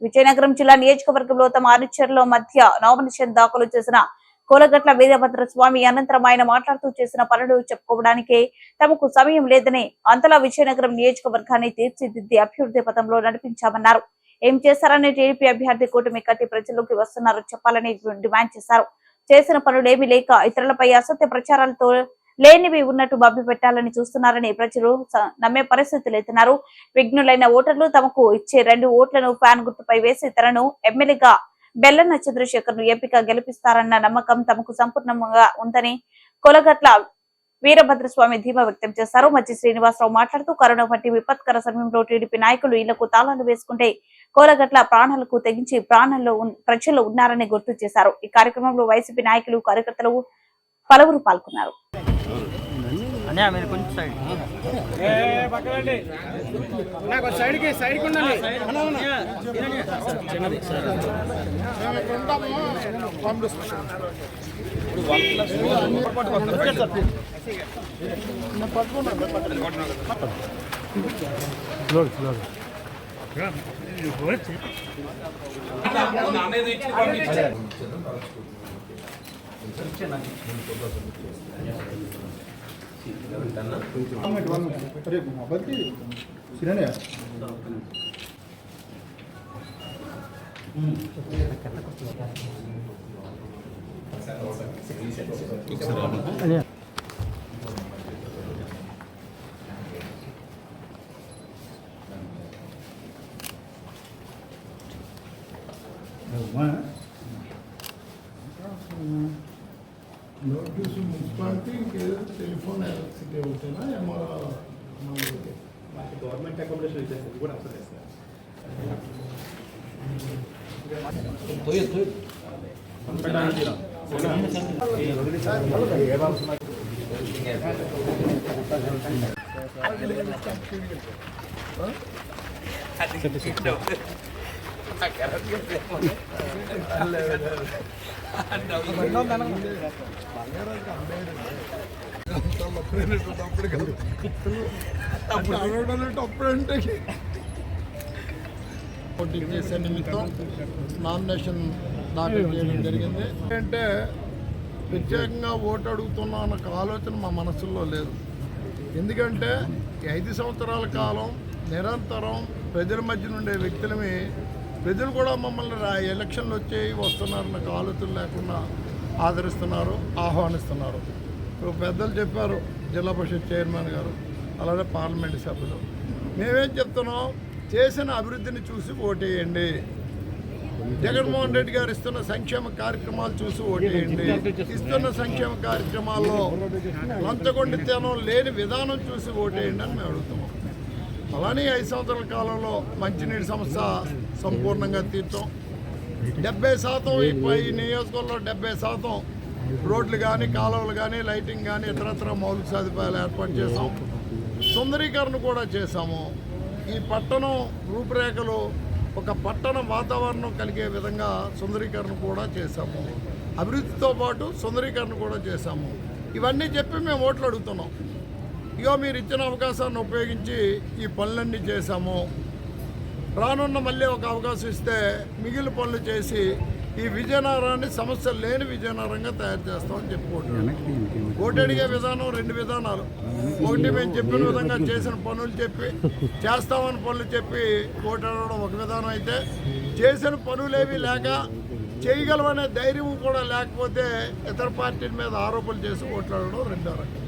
విజయనగరం జిల్లా నియోజకవర్గంలో తమ అనుచరుల మధ్య నామినేషన్ దాఖలు చేసిన కోలగట్ల వీరభద్ర స్వామి అనంతరం ఆయన మాట్లాడుతూ చేసిన పనులు చెప్పుకోవడానికే తమకు సమయం లేదని, అంతలా విజయనగరం నియోజకవర్గాన్ని తీర్చిదిద్ది అభివృద్ధి పథంలో నడిపించామన్నారు. ఏం చేశారని టీడీపీ అభ్యర్థి కూటమి కట్టి ప్రజల్లోకి వస్తున్నారో చెప్పాలని డిమాండ్ చేశారు. చేసిన పనులేమీ లేక ఇతరులపై అసత్య ప్రచారాలతో లేనివి ఉన్నట్టు మభ్యపెట్టాలని చూస్తున్నారని ప్రజలు నమ్మే పరిస్థితి లేదన్నారు. విఘ్నులైన ఓటర్లు తమకు ఇచ్చే 2 ఓట్లను ఫ్యాన్ గుర్తుపై వేసి తనను ఎమ్మెల్యేగా బెల్లన్న చంద్రశేఖర్ ను ఎంపిక గెలిపిస్తారన్న నమ్మకం తమకు సంపూర్ణంగా ఉందని కోలగట్ల వీరభద్రస్వామి ధీమా వ్యక్తం చేశారు. మధ్య శ్రీనివాసరావు మాట్లాడుతూ కరోనా వంటి విపత్కర సమయంలో టీడీపీ నాయకులు ఇళ్లకు తాళాలు వేసుకుంటే కోలగట్ల ప్రాణాలకు తెగించి ప్రజల్లో ఉన్నారని గుర్తు చేశారు. ఈ కార్యక్రమంలో వైసీపీ నాయకులు కార్యకర్తలు పలువురు పాల్గొన్నారు. नोटिस मुन्सिपालिटी के टेलीफोन एलेक्ट्रिसिटी होते ना हमारा गवर्नमेंट अकोमोडेशन इच्छेसी కూడా అవసరం లేదు పోటీ చేసే నిమిత్తం నామినేషన్ దాఖలు చేయడం జరిగింది. అంటే ప్రత్యేకంగా ఓటు అడుగుతున్నా అన్న ఆలోచన మా మనసులో లేదు. ఎందుకంటే 5 సంవత్సరాల కాలం నిరంతరం ప్రజల మధ్య నుండే వ్యక్తులమి ప్రజలు కూడా మమ్మల్ని ఎలక్షన్లు వచ్చేవి వస్తున్నారన్న ఆలోచన లేకుండా ఆదరిస్తున్నారు, ఆహ్వానిస్తున్నారు. ఇప్పుడు పెద్దలు చెప్పారు, జిల్లా పరిషత్ చైర్మన్ గారు, అలాగే పార్లమెంటు సభ్యులు. మేమేం చెప్తున్నాం, చేసిన అభివృద్ధిని చూసి ఓటేయండి. జగన్మోహన్ రెడ్డి గారు ఇస్తున్న సంక్షేమ కార్యక్రమాలు చూసి ఓటేయండి. ఇస్తున్న సంక్షేమ కార్యక్రమాల్లో లంచగొండితనం లేని విధానం చూసి ఓటేయండి అని మేము అడుగుతున్నాం. అలానే 5 సంవత్సరాల కాలంలో మంచినీటి సమస్య సంపూర్ణంగా తీర్చాం. 70% ఈ నియోజకవర్గంలో 70% రోడ్లు కానీ, కాలువలు కానీ, లైటింగ్ కానీ, ఇతరత్ర మౌలిక సదుపాయాలు ఏర్పాటు చేసాం. సుందరీకరణ కూడా చేశాము. ఈ పట్టణం రూపురేఖలు ఒక పట్టణ వాతావరణం కలిగే విధంగా సుందరీకరణ కూడా చేశాము. అభివృద్ధితో పాటు సుందరీకరణ కూడా చేశాము. ఇవన్నీ చెప్పి మేము ఓట్లు అడుగుతున్నాం. ఇగో మీరు ఇచ్చిన అవకాశాన్ని ఉపయోగించి ఈ పనులన్నీ చేశాము. రానున్న మళ్ళీ ఒక అవకాశం ఇస్తే మిగిలిన పనులు చేసి ఈ విజయనగరాన్ని సమస్యలు లేని విజయనగరంగా తయారు చేస్తామని చెప్పుకుంటున్నాం. ఓటు అడిగే విధానం 2 విధానాలు. ఒకటి మేము చెప్పిన విధంగా చేసిన పనులు చెప్పి, చేస్తామని పనులు చెప్పి ఓటు అడగడం ఒక విధానం అయితే, చేసిన పనులేవి లేక చేయగలమనే ధైర్యం కూడా లేకపోతే ఇతర పార్టీల మీద ఆరోపణలు చేసి ఓట్లు అడగడం రెండో రకం.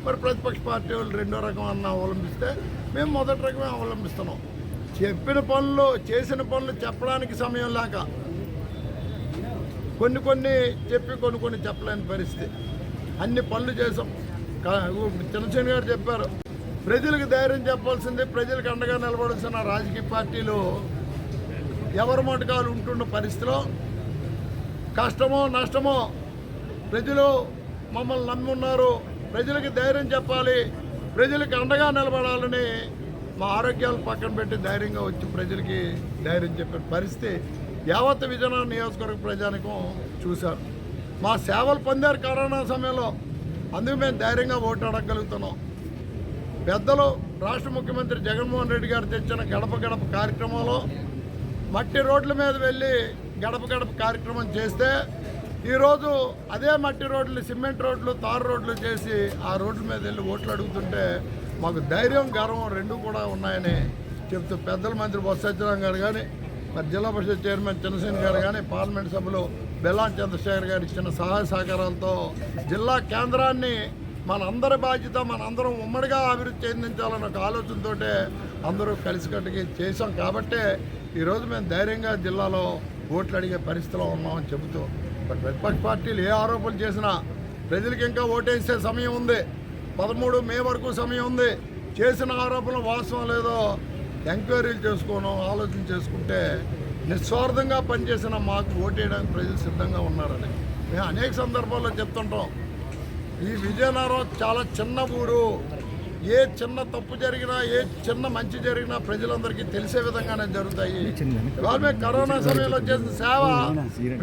మరి ప్రతిపక్ష పార్టీ వాళ్ళు రెండో రకం అన్న అవలంబిస్తే మేము మొదటి రకమే అవలంబిస్తున్నాం. చెప్పిన పనులు, చేసిన పనులు చెప్పడానికి సమయం లేక కొన్ని చెప్పి కొన్ని చెప్పలేని పరిస్థితి. అన్ని పనులు చేసాం. చంద్రశేఖర్ గారు చెప్పారు, ప్రజలకు ధైర్యం చెప్పాల్సింది, ప్రజలకు అండగా నిలబడాల్సిన రాజకీయ పార్టీలు ఎవరి మటకాలు ఉంటున్న పరిస్థితిలో కష్టమో నష్టమో ప్రజలు మమ్మల్ని నమ్మి ఉన్నారు. ప్రజలకు ధైర్యం చెప్పాలి, ప్రజలకు అండగా నిలబడాలని మా ఆరోగ్యాలు పక్కన పెట్టి ధైర్యంగా వచ్చి ప్రజలకి ధైర్యం చెప్పే పరిస్థితి యావత్ విజయనగరం నియోజకవర్గ ప్రజానికం చూశారు. మా సేవలు పొందారు కరోనా సమయంలో. అందుకు మేము ధైర్యంగా ఓటు అడగగలుగుతున్నాం. పెద్దలు రాష్ట్ర ముఖ్యమంత్రి జగన్మోహన్ రెడ్డి గారు తెచ్చిన గడప గడప కార్యక్రమంలో మట్టి రోడ్ల మీద వెళ్ళి గడప గడప కార్యక్రమం చేస్తే ఈరోజు అదే మట్టి రోడ్లు, సిమెంట్ రోడ్లు, తారు రోడ్లు చేసి ఆ రోడ్ల మీద వెళ్ళి ఓట్లు అడుగుతుంటే మాకు ధైర్యం, గర్వం రెండూ కూడా ఉన్నాయని చెప్తూ పెద్దల మంత్రి బొత్స సత్యనారాయణ గారు కానీ, మరి జిల్లా పరిషత్ చైర్మన్ చిన్నసేన గారు కానీ, పార్లమెంట్ సభ్యులు బెల్లాన్ చంద్రశేఖర్ గారు ఇచ్చిన సహాయ సహకారాలతో జిల్లా కేంద్రాన్ని మనందరి బాధ్యత, మనందరం ఉమ్మడిగా అభివృద్ధి చెందించాలన్న ఒక ఆలోచనతో అందరూ కలిసికట్టుగా చేశాం. కాబట్టే ఈరోజు మేము ధైర్యంగా జిల్లాలో ఓట్లు అడిగే పరిస్థితిలో ఉన్నామని చెబుతూ, బట్ ప్రతిపక్ష పార్టీలు ఏ ఆరోపణలు చేసినా ప్రజలకు ఇంకా ఓటేసే సమయం ఉంది. 13 మే వరకు సమయం ఉంది. చేసిన ఆరోపణలు వాస్తవం లేదో ఎంక్వైరీలు చేసుకోవడం, ఆలోచన చేసుకుంటే నిస్వార్థంగా పనిచేసిన మాకు ఓటేయడానికి ప్రజలు సిద్ధంగా ఉన్నారని మేము అనేక సందర్భాల్లో చెప్తుంటాం. ఈ విజయనగరం చాలా చిన్న ఊరు. ఏ చిన్న తప్పు జరిగినా, ఏ చిన్న మంచి జరిగినా ప్రజలందరికీ తెలిసే విధంగానే జరుగుతాయి. ఇవాళ మేము కరోనా సమయంలో చేసిన సేవ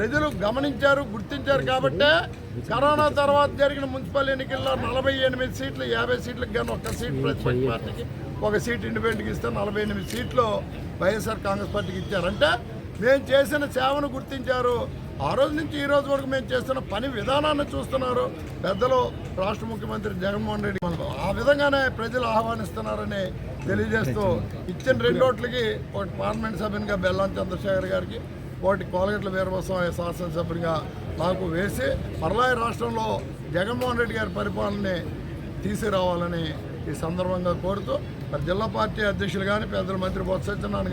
ప్రజలు గమనించారు, గుర్తించారు. కాబట్టే కరోనా తర్వాత జరిగిన మున్సిపల్ ఎన్నికల్లో 48 సీట్లు, 50 సీట్లకు కానీ ఒక్క సీట్ ప్రతిపక్ష పార్టీకి, ఒక సీట్ ఇండిపెండెంట్కి ఇస్తే 48 సీట్లు వైఎస్ఆర్ కాంగ్రెస్ పార్టీకి ఇచ్చారంటే మేము చేసిన సేవను గుర్తించారు. ఆ రోజు నుంచి ఈ రోజు వరకు మేము చేస్తున్న పని విధానాన్ని చూస్తున్నారు పెద్దలు, రాష్ట్ర ముఖ్యమంత్రి జగన్మోహన్ రెడ్డి. ఆ విధంగానే ప్రజలు ఆహ్వానిస్తున్నారని తెలియజేస్తూ ఇచ్చిన 2 ఓట్లకి ఒకటి పార్లమెంట్ సభ్యునిగా బెల్లాన్ చంద్రశేఖర్ గారికి, ఒకటి కోలగట్ల వీరభద్రస్వామి శాసనసభ్యునిగా నాకు వేసి మరలా రాష్ట్రంలో జగన్మోహన్ రెడ్డి గారి పరిపాలనని తీసుకురావాలని ఈ సందర్భంగా కోరుతూ, మరి జిల్లా పార్టీ అధ్యక్షులు కానీ, పెద్దల మంత్రి బొత్స సత్యనారాయణ గారు